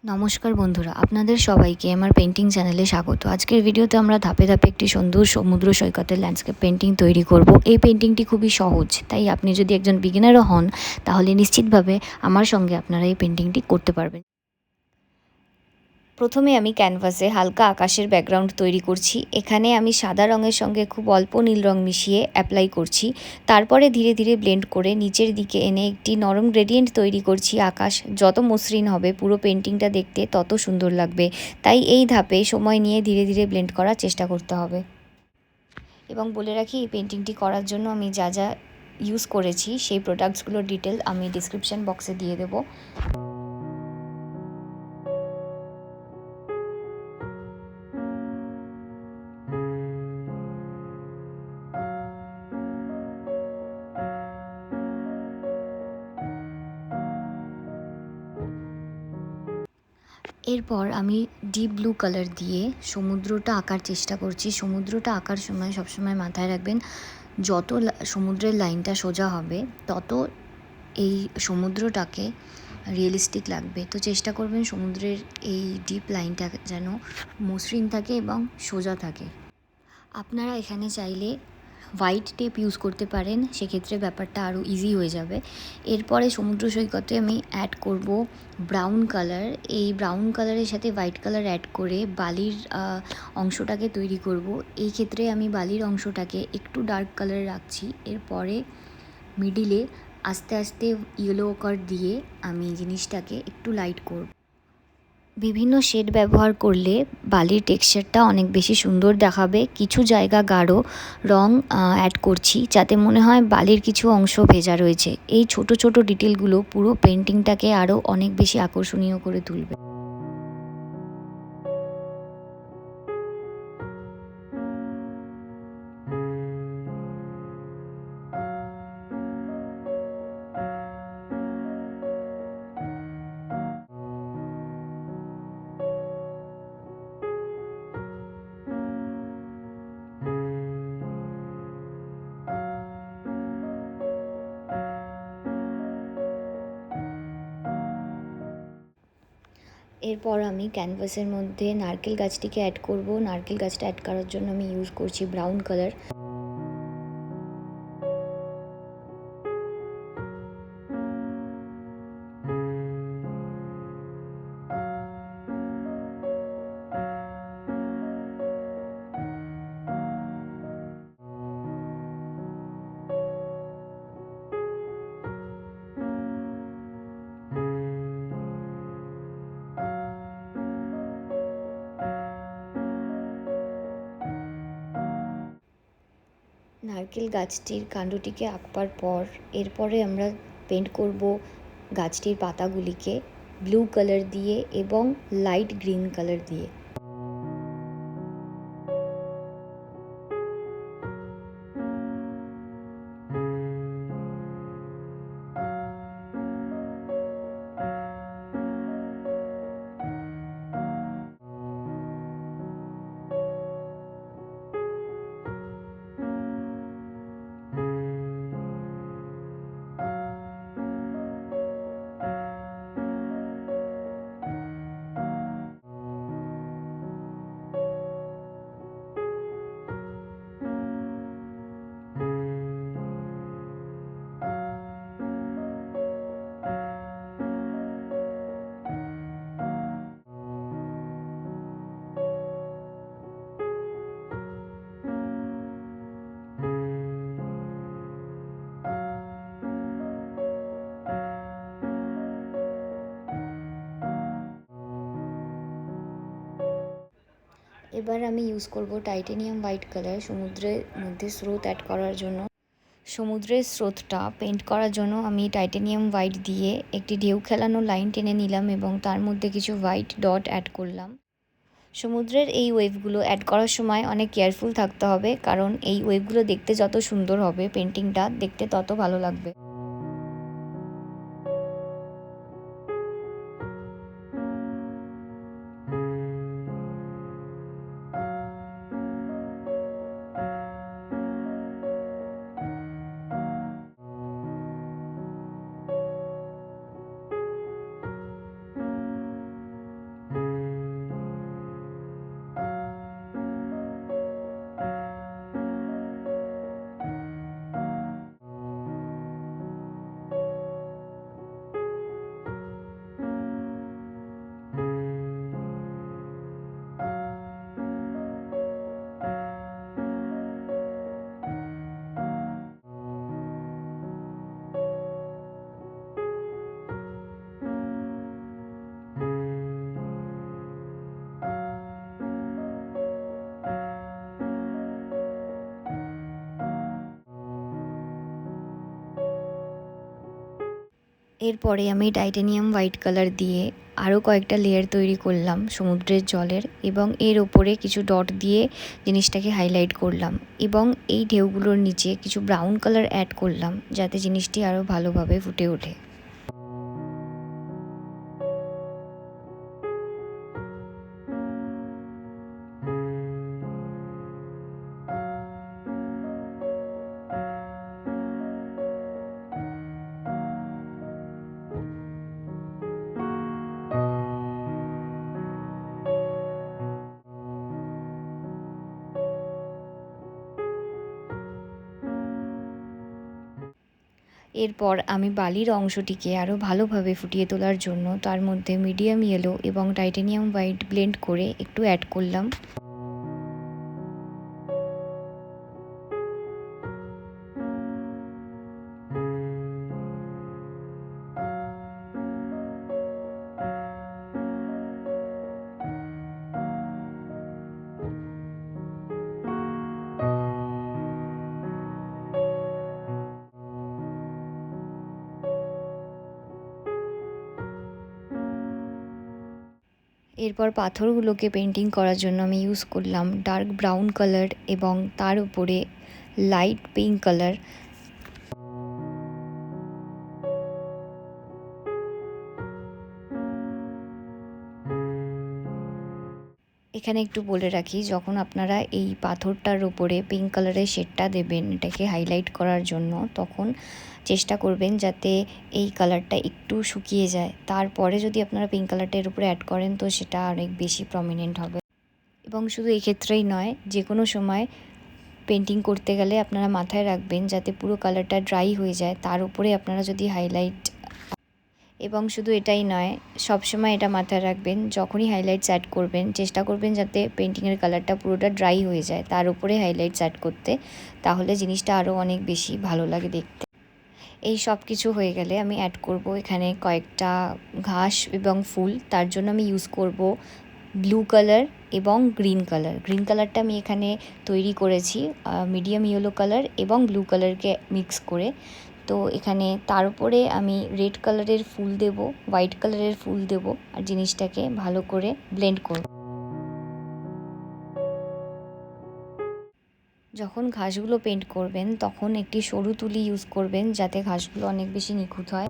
নমস্কার বন্ধুরা, আপনাদের সবাইকে আমার পেন্টিং চ্যানেলে স্বাগত। আজকের ভিডিওতে আমরা ধাপে ধাপে একটি সুন্দর সমুদ্র সৈকতের ল্যান্ডস্কেপ পেন্টিং তৈরি করব। এই পেন্টিংটি খুবই সহজ, তাই আপনি যদি একজন বিগিনারও হন তাহলে নিশ্চিতভাবে আমার সঙ্গে আপনারা এই পেন্টিংটি করতে পারবেন। প্রথমে আমি ক্যানভাসে হালকা আকাশের ব্যাকগ্রাউন্ড তৈরি করছি। এখানে আমি সাদা রঙের সঙ্গে খুব অল্প নীল রং মিশিয়ে অ্যাপ্লাই করছি। তারপরে ধীরে ধীরে ব্লেন্ড করে নিচের দিকে এনে একটি নরম গ্রেডিয়েন্ট তৈরি করছি। আকাশ যত মসৃণ হবে পুরো পেন্টিংটা দেখতে তত সুন্দর লাগবে, তাই এই ধাপে সময় নিয়ে ধীরে ধীরে ব্লেন্ড করার চেষ্টা করতে হবে। এবং বলে রাখি, এই পেন্টিংটি করার জন্য আমি যা যা ইউজ করেছি সেই প্রোডাক্টসগুলোর ডিটেল আমি ডিসক্রিপশান বক্সে দিয়ে দেবো। এরপর আমি ডিপ ব্লু কালার দিয়ে সমুদ্রটা আঁকার চেষ্টা করছি। সমুদ্রটা আঁকার সময় সবসময় মাথায় রাখবেন, যত সমুদ্রের লাইনটা সোজা হবে তত এই সমুদ্রটাকে রিয়েলিস্টিক লাগবে। তো চেষ্টা করবেন সমুদ্রের এই ডিপ লাইনটা যেন মসৃণ থাকে এবং সোজা থাকে। আপনারা এখানে চাইলে হোয়াইট টেপ ইউজ করতে পারেন, সেক্ষেত্রে ব্যাপারটা আরও ইজি হয়ে যাবে। এরপরে সমুদ্র সৈকতে আমি অ্যাড করব ব্রাউন কালার। এই ব্রাউন কালারের সাথে হোয়াইট কালার অ্যাড করে বালির অংশটাকে তৈরি করব। এই ক্ষেত্রে আমি বালির অংশটাকে একটু ডার্ক কালার রাখছি। এরপরে মিডিলে আস্তে আস্তে ইয়েলো কার দিয়ে আমি জিনিসটাকে একটু লাইট করব। বিভিন্ন শেড ব্যবহার করলে বালির টেক্সচারটা অনেক বেশি সুন্দর দেখাবে। কিছু জায়গা গাঢ় রং অ্যাড করছি যাতে মনে হয় বালির কিছু অংশ ভেজা রয়েছে। এই ছোট ছোট ডিটেলগুলো পুরো পেন্টিংটাকে আরও অনেক বেশি আকর্ষণীয় করে তুলবে। এরপর আমি ক্যানভাসের মধ্যে নারকেল গাছটিকে অ্যাড করব। নারকেল গাছটা অ্যাড করার জন্য আমি ইউজ করছি ব্রাউন কালার। নারকেল গাছটির কাণ্ডটিকে আঁকবার পর এরপরে আমরা পেন্ট করব গাছটির পাতাগুলিকে ব্লু কালার দিয়ে এবং লাইট গ্রিন কালার দিয়ে। এবার আমি ইউজ করব টাইটেনিয়াম হোয়াইট কালার সমুদ্রের মধ্যে স্রোত অ্যাড করার জন্য। সমুদ্রের স্রোতটা পেন্ট করার জন্য আমি টাইটেনিয়াম হোয়াইট দিয়ে একটি ঢেউ খেলানো লাইন টেনে নিলাম এবং তার মধ্যে কিছু হোয়াইট ডট অ্যাড করলাম। সমুদ্রের এই ওয়েভগুলো অ্যাড করার সময় অনেক কেয়ারফুল থাকতে হবে, কারণ এই ওয়েভগুলো দেখতে যত সুন্দর হবে পেন্টিংটা দেখতে তত ভালো লাগবে। এরপরে আমি টাইটানিয়াম হোয়াইট কালার দিয়ে আরও কয়েকটা লেয়ার তৈরি করলাম সমুদ্রের জলের, এবং এর ওপরে কিছু ডট দিয়ে জিনিসটাকে হাইলাইট করলাম, এবং এই ঢেউগুলোর নিচে কিছু ব্রাউন কালার অ্যাড করলাম যাতে জিনিসটি আরও ভালোভাবে ফুটে ওঠে। এরপর আমি বালির অংশটিকে আরও ভালোভাবে ফুটিয়ে তোলার জন্য তার মধ্যে মিডিয়াম ইয়েলো এবং টাইটানিয়াম হোয়াইট ব্লেন্ড করে একটু অ্যাড করলাম। এরপর পাথরগুলোকে পেন্টিং করার জন্য আমি ইউজ করলাম ডার্ক ব্রাউন কালার এবং তার উপরে লাইট পিঙ্ক কালার। এখানে একটু বলে রাখি, যখন আপনারা এই পাথরটার উপরে পিঙ্ক কালারের শেডটা দেবেন এটাকে হাইলাইট করার জন্য, তখন চেষ্টা করবেন যাতে এই কালারটা একটু শুকিয়ে যায়। তারপরে যদি আপনারা পিঙ্ক কালারটা এর উপরে অ্যাড করেন তো সেটা অনেক বেশি প্রমিনেন্ট হবে। এবং শুধু এই ক্ষেত্রেই নয়, যে কোনো সময় পেন্টিং করতে গেলে আপনারা মাথায় রাখবেন যাতে পুরো কালারটা ড্রাই হয়ে যায়, তার উপরে আপনারা যদি হাইলাইট, এবং শুধু এটাই নয়, সবসময় এটা মাথায় রাখবেন যখনই হাইলাইটস অ্যাড করবেন চেষ্টা করবেন যাতে পেন্টিংয়ের কালারটা পুরোটা ড্রাই হয়ে যায় তার উপরে হাইলাইটস অ্যাড করতে, তাহলে জিনিসটা আরও অনেক বেশি ভালো লাগে দেখতে। এই সব কিছু হয়ে গেলে আমি অ্যাড করব এখানে কয়েকটা ঘাস এবং ফুল। তার জন্য আমি ইউজ করব ব্লু কালার এবং গ্রিন কালার। গ্রিন কালারটা আমি এখানে তৈরি করেছি মিডিয়াম ইয়েলো কালার এবং ব্লু কালারকে মিক্স করে। তো এখানে তার উপরে আমি রেড কালারের ফুল দেব, হোয়াইট কালারের ফুল দেব, আর জিনিসটাকে ভালো করে ব্লেন্ড করব। যখন ঘাসগুলো পেন্ট করবেন তখন একটি সরু তুলি ইউজ করবেন যাতে ঘাসগুলো অনেক বেশি নিখুঁত হয়।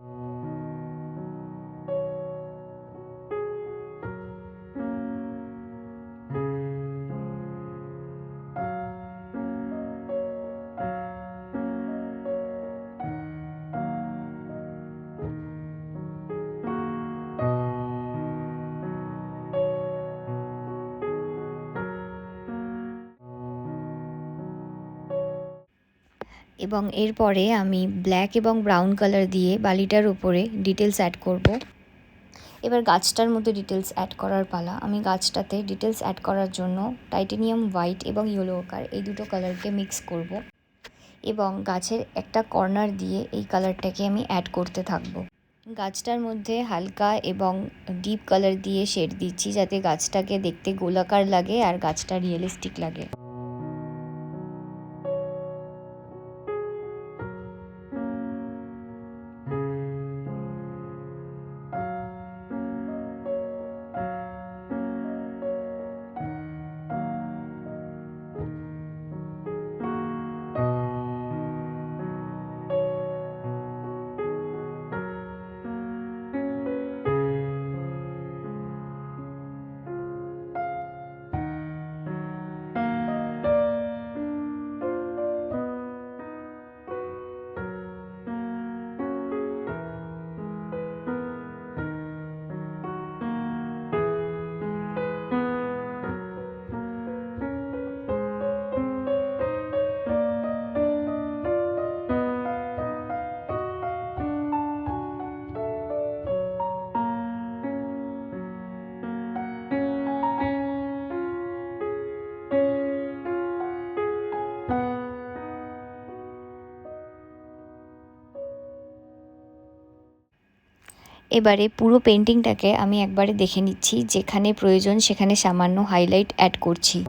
এবং এরপরে আমি ব্ল্যাক এবং ব্রাউন কালার দিয়ে বালিটার উপরে ডিটেলস অ্যাড করব। এবার গাছটার মধ্যে ডিটেলস অ্যাড করার পালা। আমি গাছটাতে ডিটেলস অ্যাড করার জন্য টাইটানিয়াম হোয়াইট এবং ইয়েলো ওকার এই দুটো কালারকে মিক্স করব, এবং গাছের একটা কর্নার দিয়ে এই কালারটাকে আমি অ্যাড করতে থাকবো। গাছটার মধ্যে হালকা এবং ডিপ কালার দিয়ে শেড দিচ্ছি যাতে গাছটাকে দেখতে গোলাকার লাগে আর গাছটা রিয়েলিস্টিক লাগে। এবারে পুরো পেন্টিংটাকে আমি একবারে দেখে নিচ্ছি, যেখানে প্রয়োজন সেখানে সামান্য হাইলাইট অ্যাড করছি।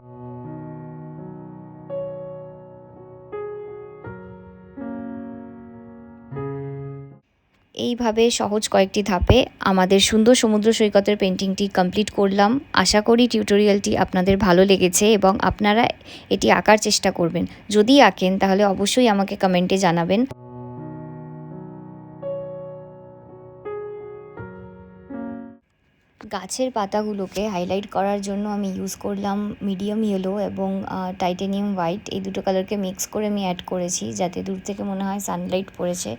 এইভাবে সহজ কয়েকটি ধাপে আমাদের সুন্দর সমুদ্র সৈকতের পেন্টিংটি কমপ্লিট করলাম। আশা করি টিউটোরিয়ালটি আপনাদের ভালো লেগেছে এবং আপনারা এটি আঁকার চেষ্টা করবেন। যদি আঁকেন তাহলে অবশ্যই আমাকে কমেন্টে জানাবেন। গাছের পাতাগুলোকে হাইলাইট করার জন্য আমি ইউজ করলাম মিডিয়াম ইয়েলো এবং টাইটেনিয়াম হোয়াইট, এই দুটো কালারকে মিক্স করে আমি অ্যাড করেছি যাতে দূর থেকে মনে হয় সানলাইট পড়েছে।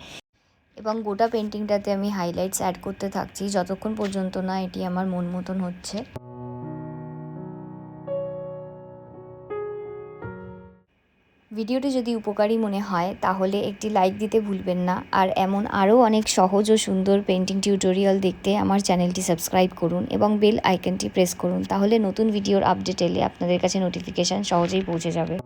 এবং গোটা পেন্টিংটাতে আমি হাইলাইটস অ্যাড করতে থাকছি যতক্ষণ পর্যন্ত না এটি আমার মন মতন হচ্ছে। ভিডিওটি যদি উপকারী মনে হয় তাহলে একটি লাইক দিতে ভুলবেন না। আর এমন আরও অনেক সহজ ও সুন্দর পেন্টিং টিউটোরিয়াল দেখতে আমার চ্যানেলটি সাবস্ক্রাইব করুন এবং বেল আইকনটি প্রেস করুন, তাহলে নতুন ভিডিওর আপডেট এলে আপনাদের কাছে নোটিফিকেশান সহজেই পৌঁছে যাবে।